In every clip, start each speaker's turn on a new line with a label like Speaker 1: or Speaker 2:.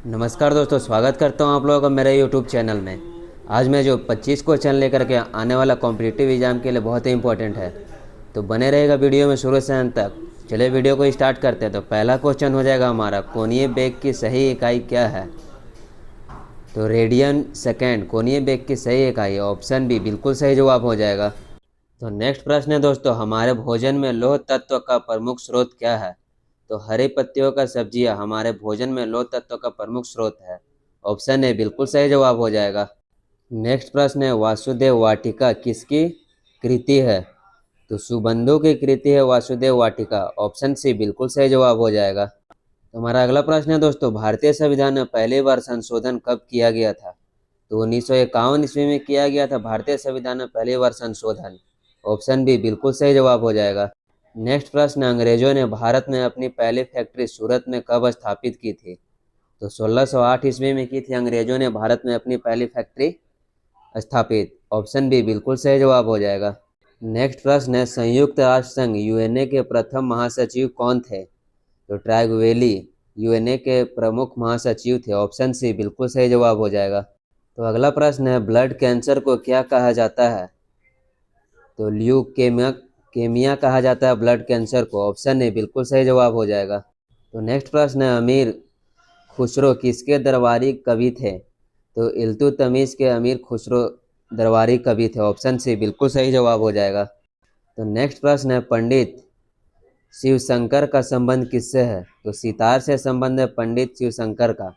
Speaker 1: नमस्कार दोस्तों, स्वागत करता हूं आप लोगों का मेरे यूट्यूब चैनल में। आज मैं जो 25 क्वेश्चन लेकर के आने वाला कॉम्पिटिटिव एग्ज़ाम के लिए बहुत ही इंपॉर्टेंट है, तो बने रहेगा वीडियो में शुरू से अंत तक। चलिए वीडियो को स्टार्ट करते हैं। तो पहला क्वेश्चन हो जाएगा हमारा, कोणीय बेग की सही इकाई क्या है? तो रेडियन सेकेंड कोणीय बेग की सही इकाई ऑप्शन बी बिल्कुल सही जवाब हो जाएगा। तो नेक्स्ट प्रश्न है दोस्तों, हमारे भोजन में लौह तत्व का प्रमुख स्रोत क्या है? तो हरी पत्तियों का सब्जियां हमारे भोजन में लौह तत्व का प्रमुख स्रोत है। ऑप्शन ए बिल्कुल सही जवाब हो जाएगा। नेक्स्ट प्रश्न है, वासुदेव वाटिका किसकी कृति है? तो सुबंधु की कृति है वासुदेव वाटिका। ऑप्शन सी बिल्कुल सही जवाब हो जाएगा। तो हमारा अगला प्रश्न है दोस्तों, भारतीय संविधान में पहली बार संशोधन कब किया गया था? तो 1951 ईस्वी में किया गया था भारतीय संविधान में पहली बार संशोधन। ऑप्शन बी बिल्कुल सही जवाब हो जाएगा। नेक्स्ट प्रश्न, अंग्रेजों ने भारत में अपनी पहली फैक्ट्री सूरत में कब स्थापित की थी? तो 1608 ईस्वी में की थी अंग्रेजों ने भारत में अपनी पहली फैक्ट्री स्थापित। ऑप्शन बी बिल्कुल सही जवाब हो जाएगा। नेक्स्ट प्रश्न है, संयुक्त राष्ट्र संघ यूएनए के प्रथम महासचिव कौन थे? तो ट्रैगवेली यूएनए के प्रमुख महासचिव थे। ऑप्शन सी बिल्कुल सही जवाब हो जाएगा। तो अगला प्रश्न है, ब्लड कैंसर को क्या कहा जाता है? तो ल्यूकेमिया कहा जाता है ब्लड कैंसर को। ऑप्शन ए बिल्कुल सही जवाब हो जाएगा। तो नेक्स्ट प्रश्न है, अमीर खुसरो किसके दरबारी कवि थे? तो इल्तुतमिश के अमीर खुसरो दरबारी कवि थे। ऑप्शन सी बिल्कुल सही जवाब हो जाएगा। तो नेक्स्ट प्रश्न है, पंडित शिवशंकर का संबंध किससे है? तो सितार से संबंध है पंडित शिवशंकर का।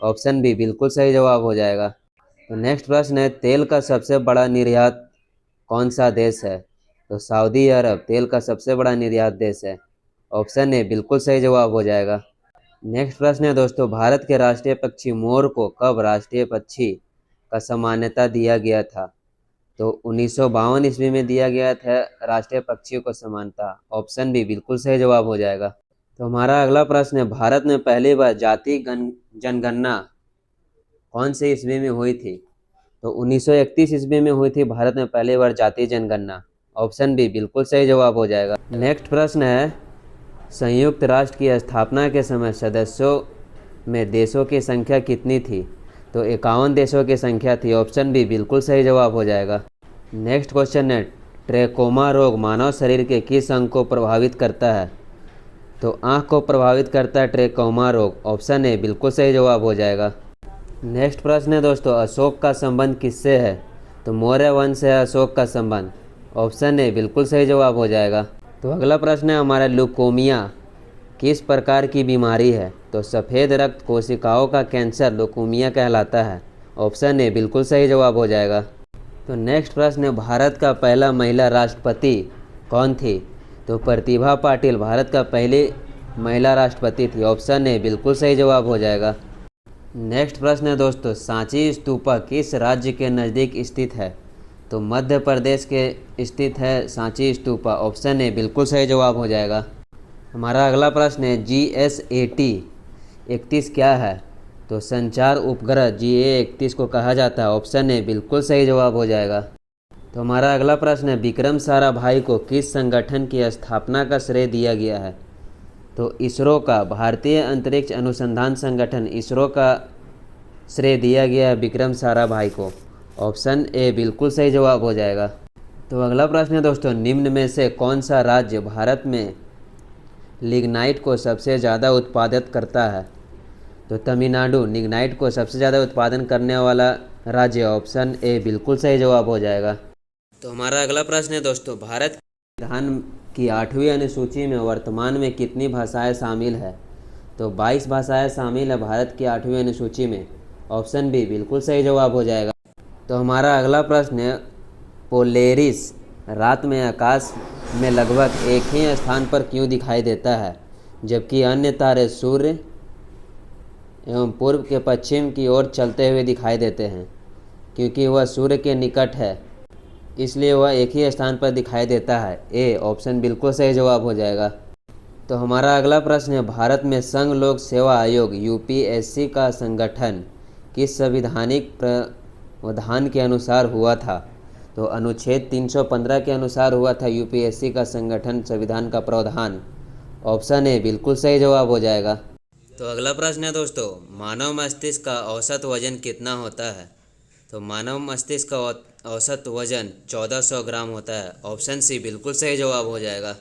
Speaker 1: ऑप्शन बी बिल्कुल सही जवाब हो जाएगा। तो नेक्स्ट प्रश्न है, तेल का सबसे बड़ा निर्यात कौन सा देश है? तो सऊदी अरब तेल का सबसे बड़ा निर्यात देश है। ऑप्शन ए बिल्कुल सही जवाब हो जाएगा। नेक्स्ट प्रश्न है दोस्तों, भारत के राष्ट्रीय पक्षी मोर को कब राष्ट्रीय पक्षी का सम्मान्यता दिया गया था? तो 1952 ईस्वी में दिया गया था राष्ट्रीय पक्षियों को समानता। ऑप्शन बी बिल्कुल सही जवाब हो जाएगा। तो हमारा अगला प्रश्न है, भारत में पहली बार जाति जनगणना कौन से ईस्वी में हुई थी? तो 1931 ईस्वी में हुई थी भारत में पहली बार जाति जनगणना। ऑप्शन बी बिल्कुल सही जवाब हो जाएगा। नेक्स्ट प्रश्न है, संयुक्त राष्ट्र की स्थापना के समय सदस्यों में देशों की संख्या कितनी थी? तो 51 देशों की संख्या थी। ऑप्शन बी बिल्कुल सही जवाब हो जाएगा। नेक्स्ट क्वेश्चन है, ट्रेकोमा रोग मानव शरीर के किस अंग को प्रभावित करता है? तो आँख को प्रभावित करता है ट्रेकोमा रोग। ऑप्शन ए बिल्कुल सही जवाब हो जाएगा। नेक्स्ट प्रश्न है दोस्तों, अशोक का संबंध किससे है? तो मौर्य वंश से है अशोक का संबंध। ऑप्शन ए बिल्कुल सही जवाब हो जाएगा। तो अगला प्रश्न है हमारा, ल्यूकोमिया किस प्रकार की बीमारी है? तो सफ़ेद रक्त कोशिकाओं का कैंसर ल्यूकोमिया कहलाता है। ऑप्शन ए बिल्कुल सही जवाब हो जाएगा। तो नेक्स्ट प्रश्न है, भारत का पहला महिला राष्ट्रपति कौन थी? तो प्रतिभा पाटिल भारत का पहली महिला राष्ट्रपति थी। ऑप्शन ए बिल्कुल सही जवाब हो जाएगा। नेक्स्ट प्रश्न है दोस्तों, सांची स्तूपा किस राज्य के नज़दीक स्थित है? तो मध्य प्रदेश के स्थित है सांची स्तूपा। ऑप्शन ए बिल्कुल सही जवाब हो जाएगा। हमारा अगला प्रश्न है, GSAT 31 क्या है? तो संचार उपग्रह GA31 को कहा जाता है। ऑप्शन ए बिल्कुल सही जवाब हो जाएगा। तो हमारा अगला प्रश्न है, विक्रम साराभाई को किस संगठन की स्थापना का श्रेय दिया गया है? तो इसरो का, भारतीय अंतरिक्ष अनुसंधान संगठन इसरो का श्रेय दिया गया है विक्रम साराभाई को। ऑप्शन ए बिल्कुल सही जवाब हो जाएगा। तो अगला प्रश्न है दोस्तों, निम्न में से कौन सा राज्य भारत में लिग्नाइट को सबसे ज़्यादा उत्पादित करता है? तो तमिलनाडु लिग्नाइट को सबसे ज़्यादा उत्पादन करने वाला राज्य। ऑप्शन ए बिल्कुल सही जवाब हो जाएगा। तो हमारा अगला प्रश्न है दोस्तों, भारत के संविधान की 8वीं अनुसूची में वर्तमान में कितनी भाषाएं शामिल है? तो 22 भाषाएं शामिल है भारत की 8वीं अनुसूची में। ऑप्शन बी बिल्कुल सही जवाब हो जाएगा। तो हमारा अगला प्रश्न है, पोलेरिस रात में आकाश में लगभग एक ही स्थान पर क्यों दिखाई देता है, जबकि अन्य तारे सूर्य एवं पूर्व के पश्चिम की ओर चलते हुए दिखाई देते हैं? क्योंकि वह सूर्य के निकट है, इसलिए वह एक ही स्थान पर दिखाई देता है। ए ऑप्शन बिल्कुल सही जवाब हो जाएगा। तो हमारा अगला प्रश्न है, भारत में संघ लोक सेवा आयोग UPSC का संगठन किस संवैधानिक प्रावधान के अनुसार हुआ था? तो अनुच्छेद 315 के अनुसार हुआ था UPSC का संगठन संविधान का प्रावधान। ऑप्शन ए बिल्कुल सही जवाब हो जाएगा। तो अगला प्रश्न है दोस्तों, मानव मस्तिष्क का औसत वजन कितना होता है? तो मानव मस्तिष्क का औसत वजन 1400 ग्राम होता है। ऑप्शन सी बिल्कुल सही जवाब हो जाएगा।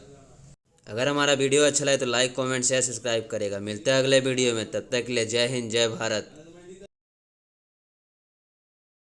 Speaker 1: अगर हमारा वीडियो अच्छा लगे तो लाइक कमेंट शेयर सब्सक्राइब करेगा। मिलते हैं अगले वीडियो में, तब तक के लिए जय हिंद जय भारत।